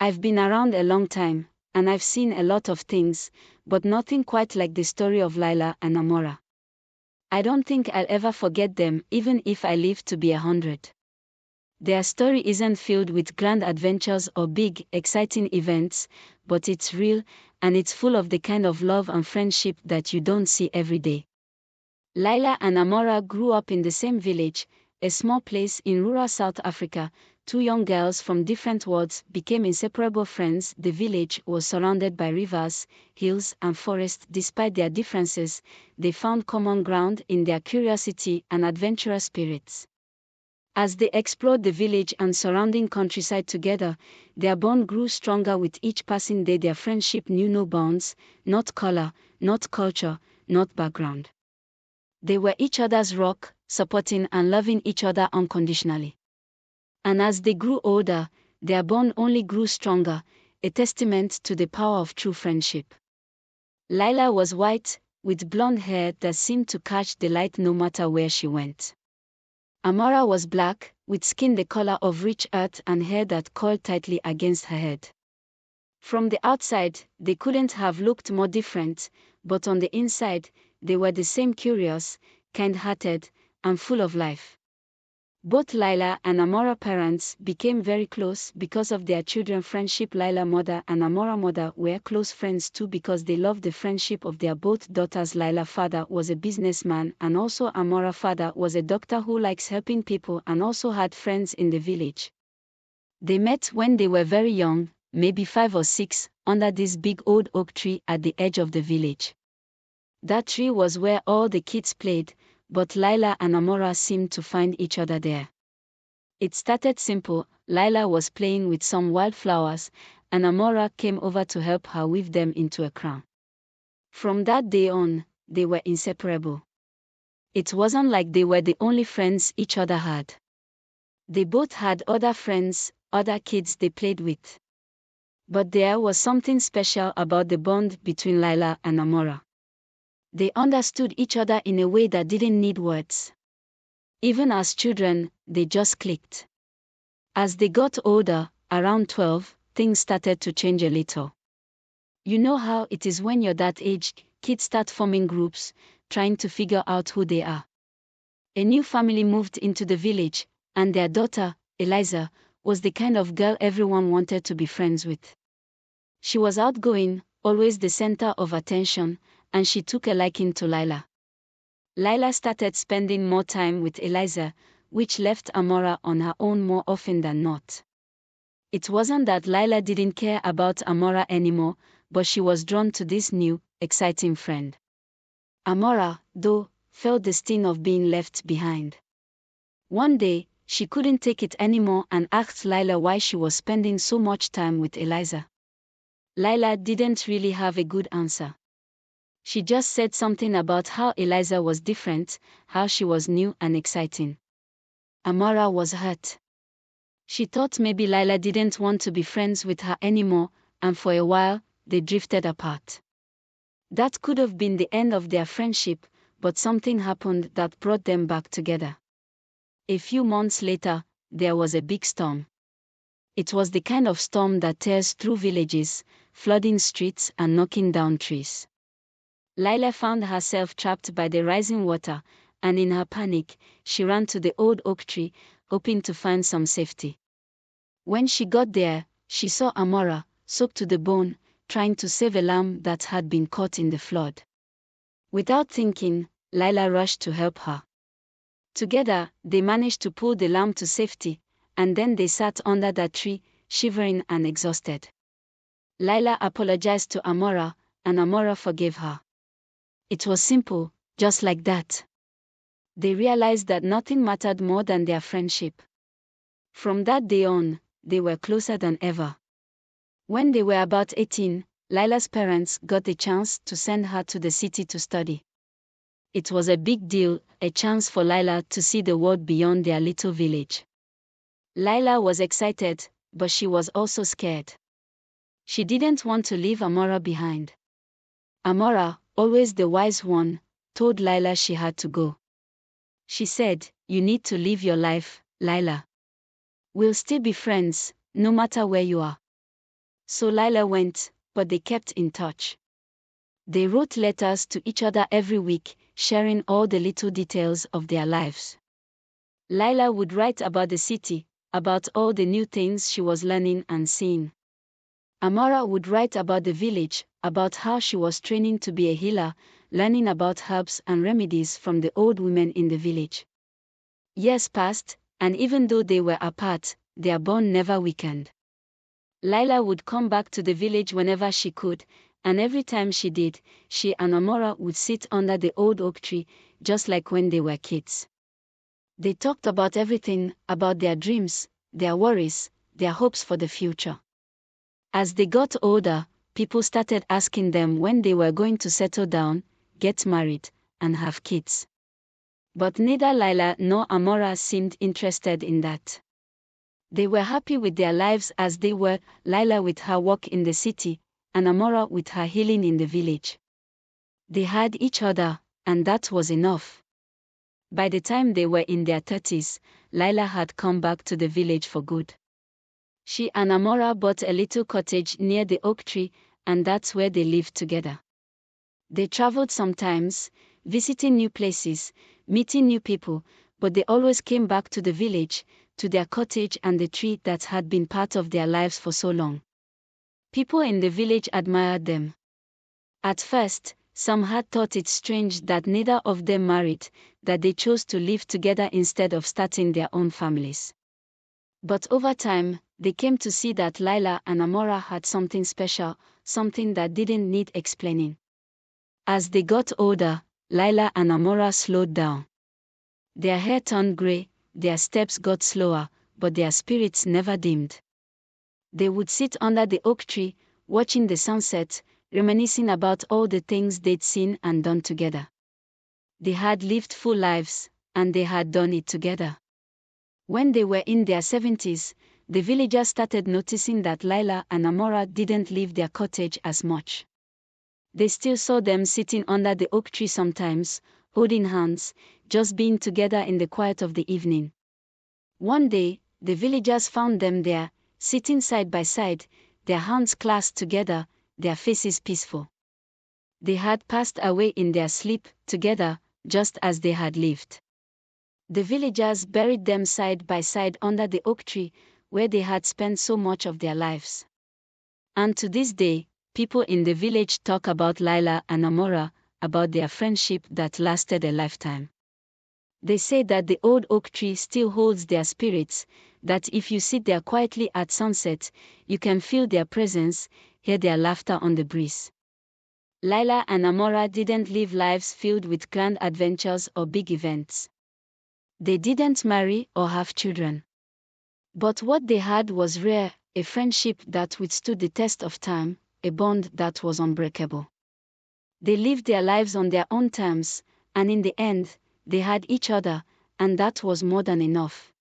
I've been around a long time, and I've seen a lot of things, but nothing quite like the story of Lila and Amara. I don't think I'll ever forget them, even if I live to be 100. Their story isn't filled with grand adventures or big, exciting events, but it's real, and it's full of the kind of love and friendship that you don't see every day. Lila and Amara grew up in the same village, a small place in rural South Africa. Two young girls from different worlds became inseparable friends. The village was surrounded by rivers, hills, and forests. Despite their differences, they found common ground in their curiosity and adventurous spirits. As they explored the village and surrounding countryside together, their bond grew stronger with each passing day. Their friendship knew no bounds, not color, not culture, not background. They were each other's rock, supporting and loving each other unconditionally. And as they grew older, their bond only grew stronger, a testament to the power of true friendship. Lila was white, with blonde hair that seemed to catch the light no matter where she went. Amara was black, with skin the color of rich earth and hair that coiled tightly against her head. From the outside, they couldn't have looked more different, but on the inside, they were the same: curious, kind-hearted, and full of life. Both Lila and Amara parents became very close because of their children's friendship. Lila mother and Amara mother were close friends too because they loved the friendship of their both daughters. Lila father was a businessman, and also Amara father was a doctor who likes helping people and also had friends in the village. They met when they were very young, maybe 5 or 6, under this big old oak tree at the edge of the village. That tree was where all the kids played, but Lila and Amara seemed to find each other there. It started simple. Lila was playing with some wildflowers, and Amara came over to help her weave them into a crown. From that day on, they were inseparable. It wasn't like they were the only friends each other had. They both had other friends, other kids they played with. But there was something special about the bond between Lila and Amara. They understood each other in a way that didn't need words. Even as children, they just clicked. As they got older, around 12, things started to change a little. You know how it is when you're that age, kids start forming groups, trying to figure out who they are. A new family moved into the village, and their daughter, Eliza, was the kind of girl everyone wanted to be friends with. She was outgoing, always the center of attention, and she took a liking to Lila. Lila started spending more time with Eliza, which left Amara on her own more often than not. It wasn't that Lila didn't care about Amara anymore, but she was drawn to this new, exciting friend. Amara, though, felt the sting of being left behind. One day, she couldn't take it anymore and asked Lila why she was spending so much time with Eliza. Lila didn't really have a good answer. She just said something about how Eliza was different, how she was new and exciting. Amara was hurt. She thought maybe Lila didn't want to be friends with her anymore, and for a while, they drifted apart. That could have been the end of their friendship, but something happened that brought them back together. A few months later, there was a big storm. It was the kind of storm that tears through villages, flooding streets and knocking down trees. Lila found herself trapped by the rising water, and in her panic, she ran to the old oak tree, hoping to find some safety. When she got there, she saw Amara, soaked to the bone, trying to save a lamb that had been caught in the flood. Without thinking, Lila rushed to help her. Together, they managed to pull the lamb to safety, and then they sat under that tree, shivering and exhausted. Lila apologized to Amara, and Amara forgave her. It was simple, just like that. They realized that nothing mattered more than their friendship. From that day on, they were closer than ever. When they were about 18, Lila's parents got the chance to send her to the city to study. It was a big deal, a chance for Lila to see the world beyond their little village. Lila was excited, but she was also scared. She didn't want to leave Amara behind. Amara, always the wise one, told Lila she had to go. She said, "You need to live your life, Lila. We'll still be friends, no matter where you are." So Lila went, but they kept in touch. They wrote letters to each other every week, sharing all the little details of their lives. Lila would write about the city, about all the new things she was learning and seeing. Amara would write about the village, about how she was training to be a healer, learning about herbs and remedies from the old women in the village. Years passed, and even though they were apart, their bond never weakened. Lila would come back to the village whenever she could, and every time she did, she and Amara would sit under the old oak tree, just like when they were kids. They talked about everything, about their dreams, their worries, their hopes for the future. As they got older, people started asking them when they were going to settle down, get married, and have kids. But neither Lila nor Amara seemed interested in that. They were happy with their lives as they were, Lila with her work in the city, and Amara with her healing in the village. They had each other, and that was enough. By the time they were in their 30s, Lila had come back to the village for good. She and Amara bought a little cottage near the oak tree, and that's where they lived together. They traveled sometimes, visiting new places, meeting new people, but they always came back to the village, to their cottage and the tree that had been part of their lives for so long. People in the village admired them. At first, some had thought it strange that neither of them married, that they chose to live together instead of starting their own families. But over time, they came to see that Lila and Amara had something special, something that didn't need explaining. As they got older, Lila and Amara slowed down. Their hair turned gray, their steps got slower, but their spirits never dimmed. They would sit under the oak tree, watching the sunset, reminiscing about all the things they'd seen and done together. They had lived full lives, and they had done it together. When they were in their 70s, the villagers started noticing that Lila and Amara didn't leave their cottage as much. They still saw them sitting under the oak tree sometimes, holding hands, just being together in the quiet of the evening. One day, the villagers found them there, sitting side by side, their hands clasped together, their faces peaceful. They had passed away in their sleep, together, just as they had lived. The villagers buried them side by side under the oak tree, where they had spent so much of their lives. And to this day, people in the village talk about Lila and Amara, about their friendship that lasted a lifetime. They say that the old oak tree still holds their spirits, that if you sit there quietly at sunset, you can feel their presence, hear their laughter on the breeze. Lila and Amara didn't live lives filled with grand adventures or big events. They didn't marry or have children. But what they had was rare, a friendship that withstood the test of time, a bond that was unbreakable. They lived their lives on their own terms, and in the end, they had each other, and that was more than enough.